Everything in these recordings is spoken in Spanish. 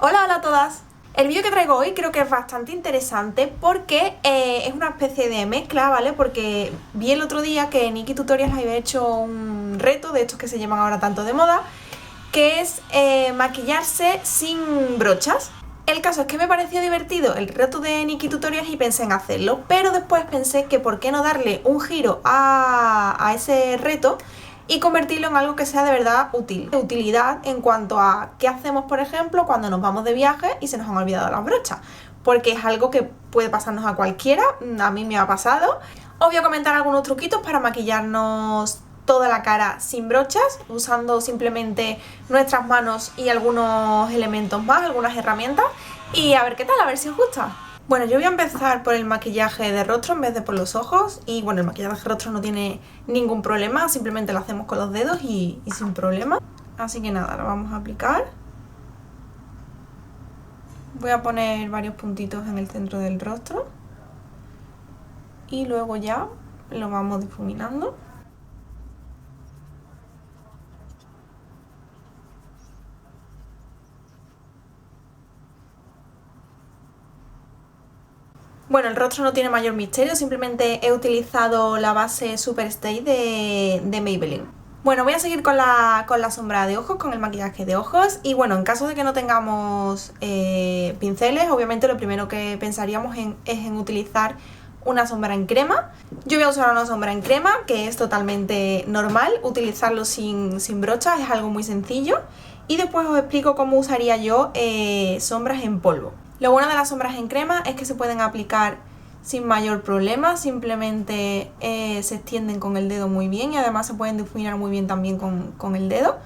Hola, hola a todas. El vídeo que traigo hoy creo que es bastante interesante porque es una especie de mezcla, ¿vale? Porque vi el otro día que Nikki Tutorials había hecho un reto de estos que se llaman ahora tanto de moda, que es maquillarse sin brochas. El caso es que me pareció divertido el reto de Nikki Tutorials y pensé en hacerlo, pero después pensé que por qué no darle un giro a ese reto y convertirlo en algo que sea de verdad útil, de utilidad en cuanto a qué hacemos, por ejemplo, cuando nos vamos de viaje y se nos han olvidado las brochas, porque es algo que puede pasarnos a cualquiera, a mí me ha pasado. Os voy a comentar algunos truquitos para maquillarnos toda la cara sin brochas, usando simplemente nuestras manos y algunos elementos más, algunas herramientas, y a ver qué tal, a ver si os gusta. Bueno, yo voy a empezar por el maquillaje de rostro en vez de por los ojos, y bueno, el maquillaje de rostro no tiene ningún problema, simplemente lo hacemos con los dedos y sin problema. Así que nada, lo vamos a aplicar. Voy a poner varios puntitos en el centro del rostro y luego ya lo vamos difuminando. Bueno, el rostro no tiene mayor misterio, simplemente he utilizado la base Super Stay de Maybelline. Bueno, voy a seguir con la sombra de ojos, con el maquillaje de ojos. Y bueno, en caso de que no tengamos pinceles, obviamente lo primero que pensaríamos es en utilizar una sombra en crema. Yo voy a usar una sombra en crema, que es totalmente normal. Utilizarlo sin brochas es algo muy sencillo. Y después os explico cómo usaría yo sombras en polvo. Lo bueno de las sombras en crema es que se pueden aplicar sin mayor problema, simplemente se extienden con el dedo muy bien y además se pueden difuminar muy bien también con el dedo,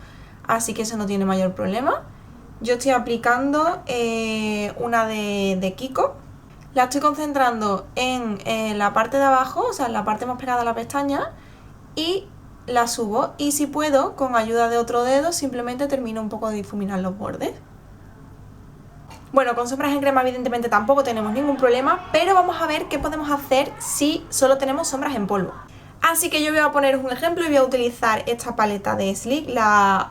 así que eso no tiene mayor problema. Yo estoy aplicando una de Kiko, la estoy concentrando en la parte de abajo, o sea, en la parte más pegada a la pestaña, y la subo, y si puedo, con ayuda de otro dedo, simplemente termino un poco de difuminar los bordes. Bueno, con sombras en crema evidentemente tampoco tenemos ningún problema, pero vamos a ver qué podemos hacer si solo tenemos sombras en polvo. Así que yo voy a poneros un ejemplo y voy a utilizar esta paleta de Sleek, la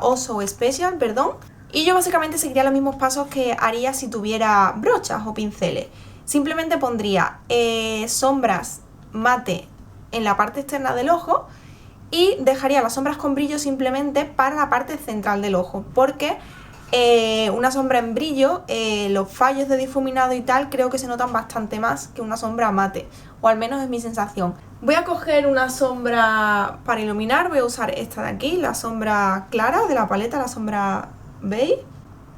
Oso Special, perdón. Y yo básicamente seguiría los mismos pasos que haría si tuviera brochas o pinceles. Simplemente pondría sombras mate en la parte externa del ojo y dejaría las sombras con brillo simplemente para la parte central del ojo, porque una sombra en brillo, los fallos de difuminado y tal creo que se notan bastante más que una sombra mate, o al menos es mi sensación. Voy a coger una sombra para iluminar, voy a usar esta de aquí, la sombra clara de la paleta, la sombra beige,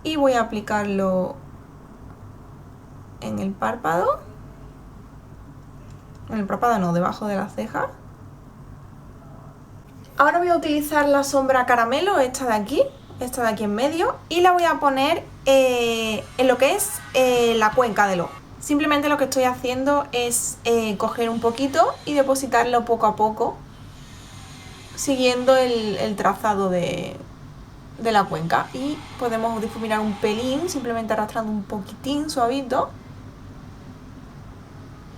y voy a aplicarlo en el párpado, no, debajo de la ceja. Ahora voy a utilizar la sombra caramelo, esta de aquí en medio, y la voy a poner en lo que es la cuenca del ojo. Simplemente lo que estoy haciendo es coger un poquito y depositarlo poco a poco, siguiendo el trazado de la cuenca, y podemos difuminar un pelín, simplemente arrastrando un poquitín suavito,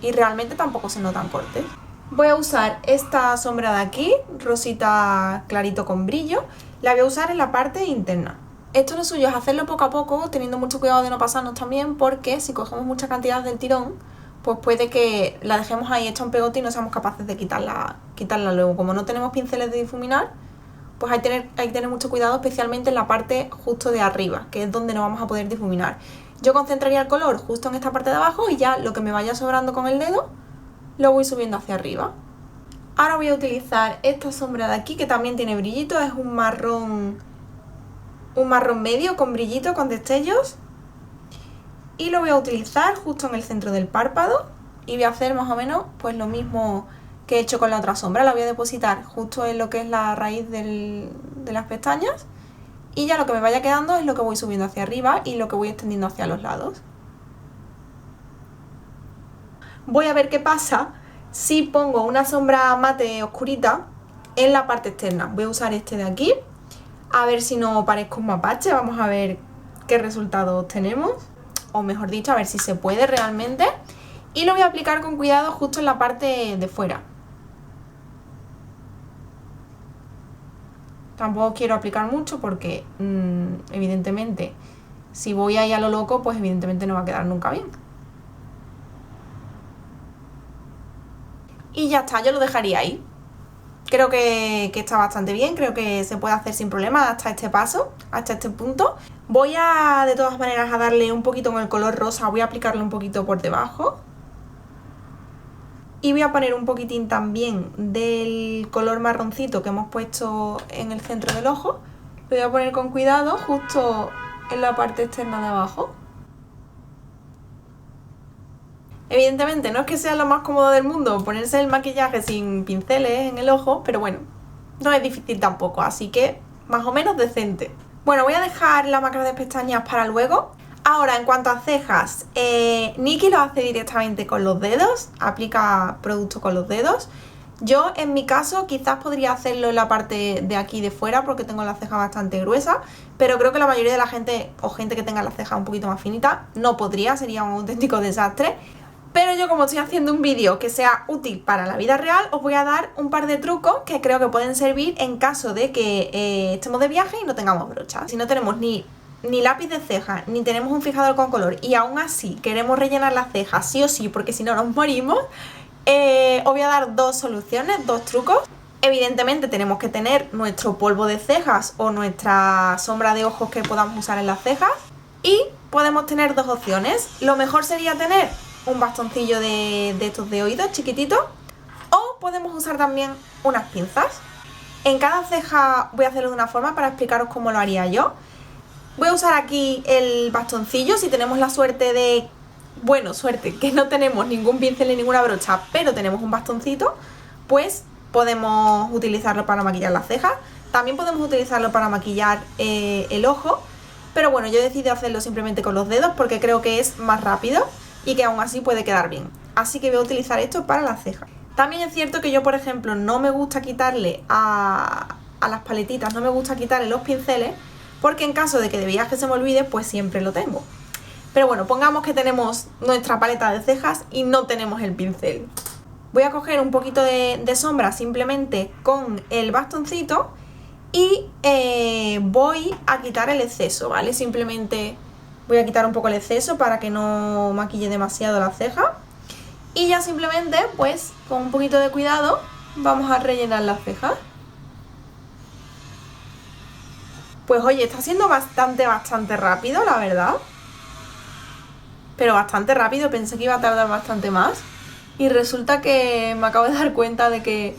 y realmente tampoco se notan cortes. Voy a usar esta sombra de aquí, rosita clarito con brillo, la voy a usar en la parte interna. Esto lo suyo es hacerlo poco a poco, teniendo mucho cuidado de no pasarnos también, porque si cogemos mucha cantidad del tirón, pues puede que la dejemos ahí hecha un pegote y no seamos capaces de quitarla luego. Como no tenemos pinceles de difuminar, pues hay que tener mucho cuidado, especialmente en la parte justo de arriba, que es donde no vamos a poder difuminar. Yo concentraría el color justo en esta parte de abajo y ya lo que me vaya sobrando con el dedo lo voy subiendo hacia arriba. Ahora voy a utilizar esta sombra de aquí, que también tiene brillito, es un marrón medio con brillito, con destellos, y lo voy a utilizar justo en el centro del párpado, y voy a hacer más o menos pues lo mismo que he hecho con la otra sombra. La voy a depositar justo en lo que es la raíz de las pestañas, y ya lo que me vaya quedando es lo que voy subiendo hacia arriba y lo que voy extendiendo hacia los lados. Voy a ver qué pasa si pongo una sombra mate oscurita en la parte externa. Voy a usar este de aquí, a ver si no parezco un mapache. Vamos a ver qué resultados tenemos, o mejor dicho, a ver si se puede realmente. Y lo voy a aplicar con cuidado justo en la parte de fuera. Tampoco quiero aplicar mucho porque evidentemente Si voy ahí a lo loco, pues evidentemente no va a quedar nunca bien. Y ya está, yo lo dejaría ahí. Creo que está bastante bien, creo que se puede hacer sin problema hasta este paso, hasta este punto. Voy a, de todas maneras, a darle un poquito con el color rosa, voy a aplicarle un poquito por debajo. Y voy a poner un poquitín también del color marroncito que hemos puesto en el centro del ojo. Lo voy a poner con cuidado justo en la parte externa de abajo. Evidentemente no es que sea lo más cómodo del mundo ponerse el maquillaje sin pinceles en el ojo, pero bueno, no es difícil tampoco, así que más o menos decente. Bueno, voy a dejar la máscara de pestañas para luego. Ahora, en cuanto a cejas, Nikki lo hace directamente con los dedos, aplica producto con los dedos. Yo, en mi caso, quizás podría hacerlo en la parte de aquí de fuera porque tengo la ceja bastante gruesa, pero creo que la mayoría de la gente, o gente que tenga la ceja un poquito más finita, no podría, sería un auténtico desastre. Pero yo, como estoy haciendo un vídeo que sea útil para la vida real, os voy a dar un par de trucos que creo que pueden servir en caso de que estemos de viaje y no tengamos brochas. Si no tenemos ni lápiz de ceja, ni tenemos un fijador con color y aún así queremos rellenar las cejas sí o sí porque si no nos morimos, os voy a dar dos soluciones, dos trucos. Evidentemente tenemos que tener nuestro polvo de cejas o nuestra sombra de ojos que podamos usar en las cejas y podemos tener dos opciones. Lo mejor sería tener un bastoncillo de estos de oídos chiquititos o podemos usar también unas pinzas. En cada ceja voy a hacerlo de una forma para explicaros cómo lo haría yo. Voy a usar aquí el bastoncillo si tenemos la suerte de... Bueno, suerte, que no tenemos ningún pincel ni ninguna brocha, pero tenemos un bastoncito, pues podemos utilizarlo para maquillar las cejas. También podemos utilizarlo para maquillar el ojo, pero bueno, yo he decidido hacerlo simplemente con los dedos porque creo que es más rápido y que aún así puede quedar bien. Así que voy a utilizar esto para las cejas. También es cierto que yo, por ejemplo, no me gusta quitarle a las paletitas, no me gusta quitarle los pinceles, porque en caso de que de viaje se me olvide, pues siempre lo tengo. Pero bueno, pongamos que tenemos nuestra paleta de cejas y no tenemos el pincel. Voy a coger un poquito de sombra simplemente con el bastoncito y voy a quitar el exceso, ¿vale? Simplemente voy a quitar un poco el exceso para que no maquille demasiado la ceja. Y ya simplemente, pues, con un poquito de cuidado, vamos a rellenar las cejas. Pues oye, está siendo bastante rápido, la verdad. Pero bastante rápido, pensé que iba a tardar bastante más. Y resulta que me acabo de dar cuenta de que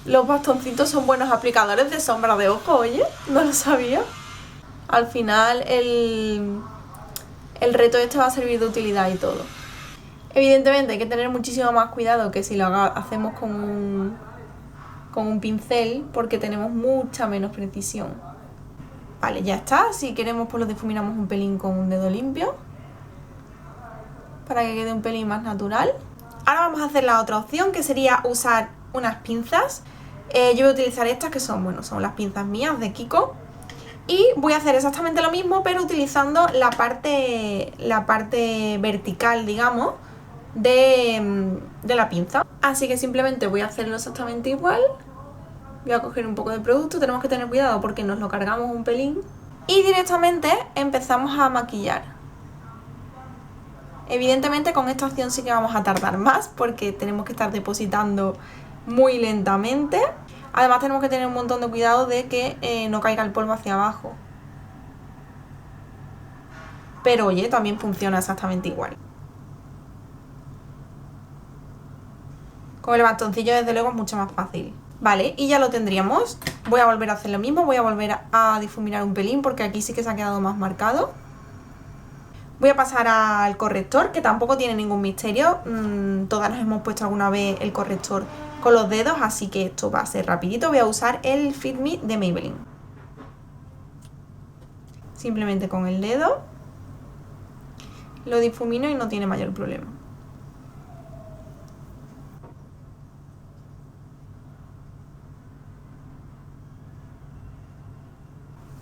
los bastoncitos son buenos aplicadores de sombra de ojo, oye, no lo sabía. Al final el reto este va a servir de utilidad y todo. Evidentemente hay que tener muchísimo más cuidado que si lo hacemos con un pincel porque tenemos mucha menos precisión. Vale, ya está. Si queremos pues lo difuminamos un pelín con un dedo limpio para que quede un pelín más natural. Ahora vamos a hacer la otra opción, que sería usar unas pinzas. Yo voy a utilizar estas que son, bueno, son las pinzas mías de Kiko. Y voy a hacer exactamente lo mismo, pero utilizando la parte vertical, digamos, de la pinza. Así que simplemente voy a hacerlo exactamente igual. Voy a coger un poco de producto, tenemos que tener cuidado porque nos lo cargamos un pelín. Y directamente empezamos a maquillar. Evidentemente con esta opción sí que vamos a tardar más porque tenemos que estar depositando muy lentamente. Además tenemos que tener un montón de cuidado de que no caiga el polvo hacia abajo. Pero oye, también funciona exactamente igual. Con el bastoncillo desde luego es mucho más fácil. Vale, y ya lo tendríamos. Voy a volver a hacer lo mismo, voy a volver a difuminar un pelín porque aquí sí que se ha quedado más marcado. Voy a pasar al corrector, que tampoco tiene ningún misterio. Todas nos hemos puesto alguna vez el corrector con los dedos, así que esto va a ser rapidito. Voy a usar el Fit Me de Maybelline. Simplemente con el dedo lo difumino y no tiene mayor problema.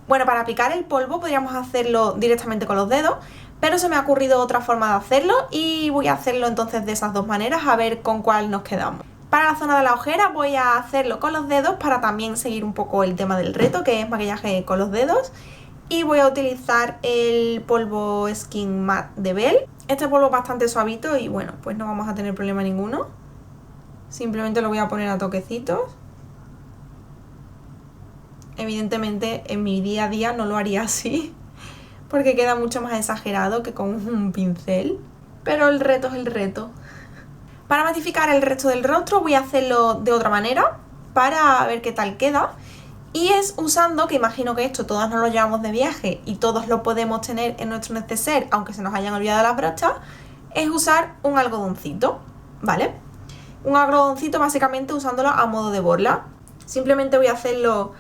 Bueno, para aplicar el polvo podríamos hacerlo directamente con los dedos, pero se me ha ocurrido otra forma de hacerlo y voy a hacerlo entonces de esas dos maneras, a ver con cuál nos quedamos. Para la zona de la ojera voy a hacerlo con los dedos para también seguir un poco el tema del reto, que es maquillaje con los dedos. Y voy a utilizar el polvo Skin Matte de Belle. Este polvo es bastante suavito y bueno, pues no vamos a tener problema ninguno. Simplemente lo voy a poner a toquecitos. Evidentemente en mi día a día no lo haría así, porque queda mucho más exagerado que con un pincel. Pero el reto es el reto. Para matificar el resto del rostro voy a hacerlo de otra manera, para ver qué tal queda. Y es usando, que imagino que esto todas nos lo llevamos de viaje y todos lo podemos tener en nuestro neceser, aunque se nos hayan olvidado las brochas, es usar un algodoncito, ¿vale? Un algodoncito básicamente usándolo a modo de borla. Simplemente voy a hacerlo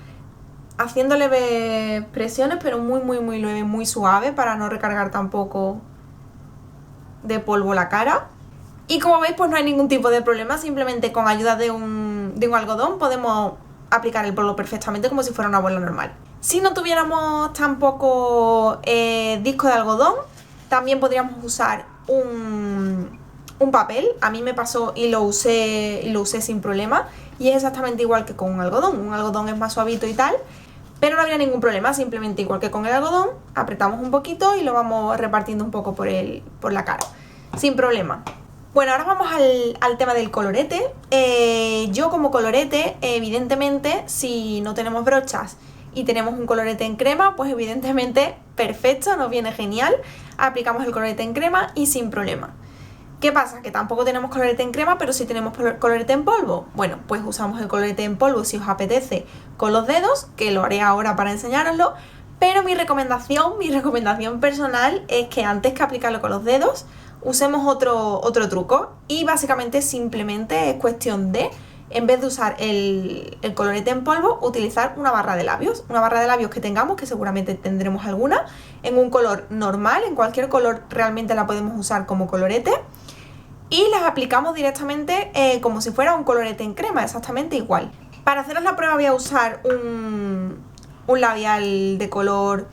haciendo leves presiones, pero muy leve, muy suave, para no recargar tampoco de polvo la cara. Y como veis, pues no hay ningún tipo de problema, simplemente con ayuda de un algodón podemos aplicar el polvo perfectamente como si fuera una bola normal. Si no tuviéramos tampoco disco de algodón, también podríamos usar un papel. A mí me pasó y lo usé sin problema, y es exactamente igual que con un algodón. Un algodón es más suavito y tal, pero no habría ningún problema, simplemente igual que con el algodón, apretamos un poquito y lo vamos repartiendo un poco por la cara, sin problema. Bueno, ahora vamos al tema del colorete. Yo como colorete, evidentemente, si no tenemos brochas y tenemos un colorete en crema, pues evidentemente perfecto, nos viene genial. Aplicamos el colorete en crema y sin problema. ¿Qué pasa? Que tampoco tenemos colorete en crema, pero sí tenemos colorete en polvo. Bueno, pues usamos el colorete en polvo si os apetece con los dedos, que lo haré ahora para enseñároslo. Pero mi recomendación personal es que antes que aplicarlo con los dedos, usemos otro truco. Y básicamente simplemente es cuestión de, en vez de usar el colorete en polvo, utilizar una barra de labios. Una barra de labios que tengamos, que seguramente tendremos alguna, en un color normal, en cualquier color realmente la podemos usar como colorete. Y las aplicamos directamente como si fuera un colorete en crema, exactamente igual. Para haceros la prueba voy a usar un labial de color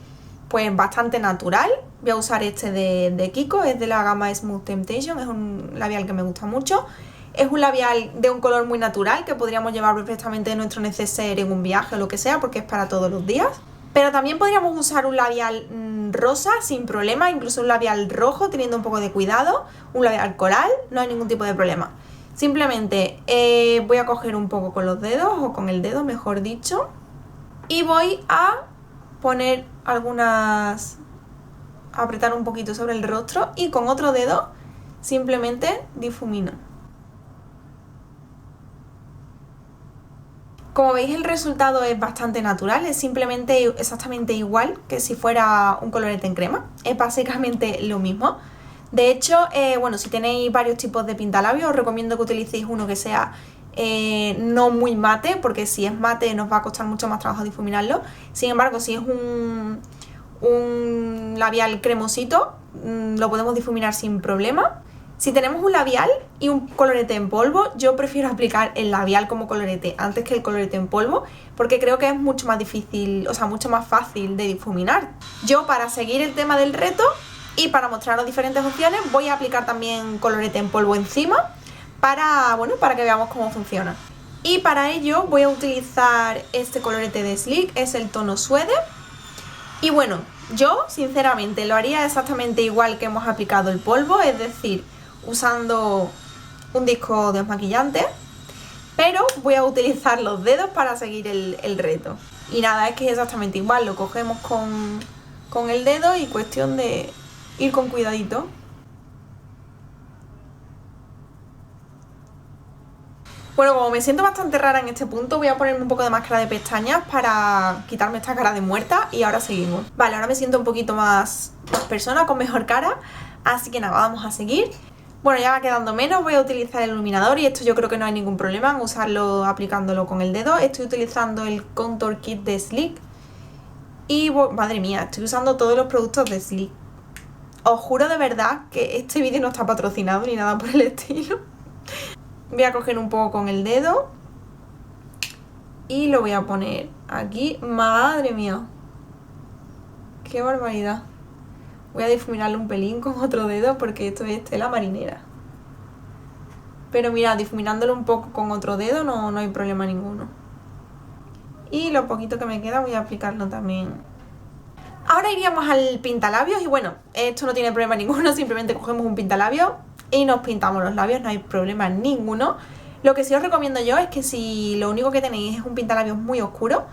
pues bastante natural. Voy a usar este de Kiko, es de la gama Smooth Temptation, es un labial que me gusta mucho. Es un labial de un color muy natural que podríamos llevar perfectamente en nuestro neceser en un viaje o lo que sea, porque es para todos los días. Pero también podríamos usar un labial rosa sin problema, incluso un labial rojo teniendo un poco de cuidado, un labial coral, no hay ningún tipo de problema. Simplemente voy a coger un poco con los dedos, o con el dedo mejor dicho, y voy a poner apretar un poquito sobre el rostro, y con otro dedo simplemente difumino. Como veis, el resultado es bastante natural, es simplemente exactamente igual que si fuera un colorete en crema, es básicamente lo mismo. De hecho, bueno, si tenéis varios tipos de pintalabios, os recomiendo que utilicéis uno que sea no muy mate, porque si es mate nos va a costar mucho más trabajo difuminarlo. Sin embargo, si es un labial cremosito, lo podemos difuminar sin problema. Si tenemos un labial y un colorete en polvo, yo prefiero aplicar el labial como colorete antes que el colorete en polvo, porque creo que es mucho más difícil, o sea, mucho más fácil de difuminar. Yo, para seguir el tema del reto y para mostraros diferentes opciones, voy a aplicar también colorete en polvo encima para que veamos cómo funciona. Y para ello voy a utilizar este colorete de Sleek, es el tono Suede. Y bueno, yo sinceramente lo haría exactamente igual que hemos aplicado el polvo, es decir, usando un disco desmaquillante, pero voy a utilizar los dedos para seguir el reto. Y nada, es que es exactamente igual, lo cogemos con el dedo y cuestión de ir con cuidadito. Bueno, como me siento bastante rara en este punto, voy a ponerme un poco de máscara de pestañas para quitarme esta cara de muerta y ahora seguimos. Vale, ahora me siento un poquito más persona, con mejor cara, así que nada, vamos a seguir. Bueno, ya va quedando menos, voy a utilizar el iluminador y esto yo creo que no hay ningún problema en usarlo aplicándolo con el dedo. Estoy utilizando el Contour Kit de Sleek y, madre mía, estoy usando todos los productos de Sleek. Os juro de verdad que este vídeo no está patrocinado ni nada por el estilo. Voy a coger un poco con el dedo y lo voy a poner aquí. Madre mía, qué barbaridad. Voy a difuminarlo un pelín con otro dedo porque esto es tela marinera. Pero mira, difuminándolo un poco con otro dedo no hay problema ninguno. Y lo poquito que me queda voy a aplicarlo también. Ahora iríamos al pintalabios y bueno, esto no tiene problema ninguno, simplemente cogemos un pintalabios y nos pintamos los labios, no hay problema ninguno. Lo que sí os recomiendo yo es que si lo único que tenéis es un pintalabios muy oscuro,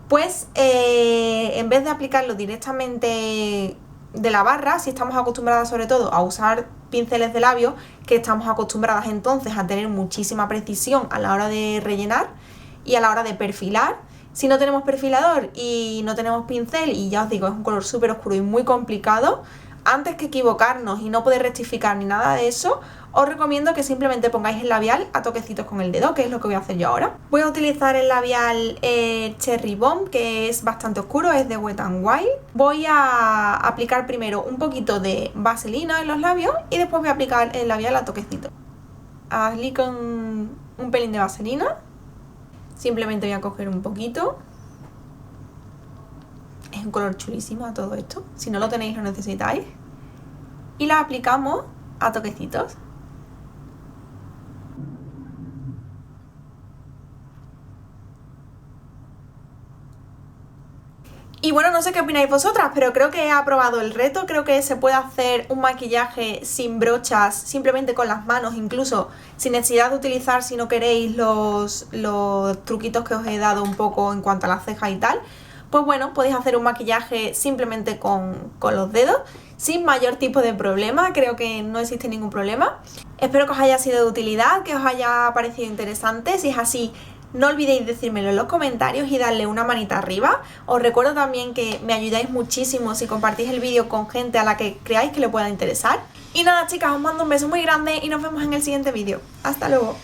pues en vez de aplicarlo directamente de la barra, si estamos acostumbradas sobre todo a usar pinceles de labios, que estamos acostumbradas entonces a tener muchísima precisión a la hora de rellenar y a la hora de perfilar. Si no tenemos perfilador y no tenemos pincel y ya os digo, es un color súper oscuro y muy complicado, antes que equivocarnos y no poder rectificar ni nada de eso, os recomiendo que simplemente pongáis el labial a toquecitos con el dedo, que es lo que voy a hacer yo ahora. Voy a utilizar el labial Cherry Bomb, que es bastante oscuro, es de Wet n Wild. Voy a aplicar primero un poquito de vaselina en los labios y después voy a aplicar el labial a toquecitos. Así con un pelín de vaselina. Simplemente voy a coger un poquito. Es un color chulísimo a todo esto. Si no lo tenéis, lo necesitáis. Y la aplicamos a toquecitos. Y bueno, no sé qué opináis vosotras, pero creo que he aprobado el reto. Creo que se puede hacer un maquillaje sin brochas, simplemente con las manos, incluso sin necesidad de utilizar, si no queréis, los truquitos que os he dado un poco en cuanto a las cejas y tal. Pues bueno, podéis hacer un maquillaje simplemente con los dedos, sin mayor tipo de problema. Creo que no existe ningún problema. Espero que os haya sido de utilidad, que os haya parecido interesante. Si es así, no olvidéis decírmelo en los comentarios y darle una manita arriba. Os recuerdo también que me ayudáis muchísimo si compartís el vídeo con gente a la que creáis que le pueda interesar. Y nada chicas, os mando un beso muy grande y nos vemos en el siguiente vídeo. ¡Hasta luego!